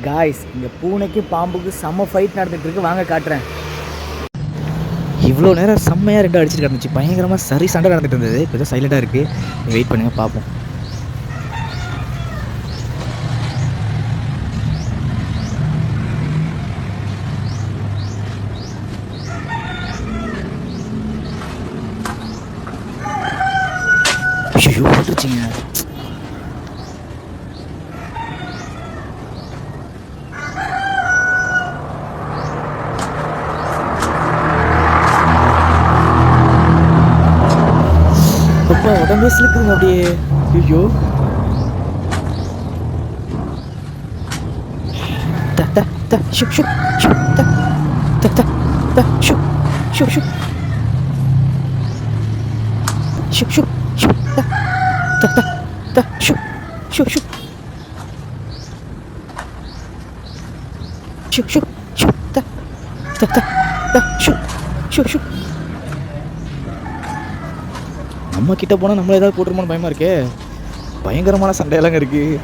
Guys, இங்கே பூனைக்கு பாம்புக்கு செம்ம ஃபைட் நடந்துகிட்டு இருக்கு. வாங்க காட்டுறேன். இவ்வளோ நேரம் செம்மையாக ரெண்டு அடிச்சுட்டு கிடந்துச்சு. பயங்கரமாக சரி சண்டை நடந்துட்டு இருந்தது. இப்போ தான் சைலண்டாக இருக்குது. வெயிட் பண்ணுங்கள், பார்ப்போம். ஐயோ, போட்டுருச்சிங்க. அப்பா உடம்பே சிலுக்குதுங்க அப்படியே. ஐயோ, த த த ஷு ஷு ஷு த த த த ஷு ஷு ஷு ஷு ஷு ஷு த த த த ஷு ஷு ஷு ஷு ஷு ஷு த த த த ஷு ஷு ஷு. நம்ம கிட்ட போனால் நம்மள ஏதாவது போட்டுருமோன்னு பயமாக இருக்கே. பயங்கரமான சண்டையெல்லாங்க இருக்குது.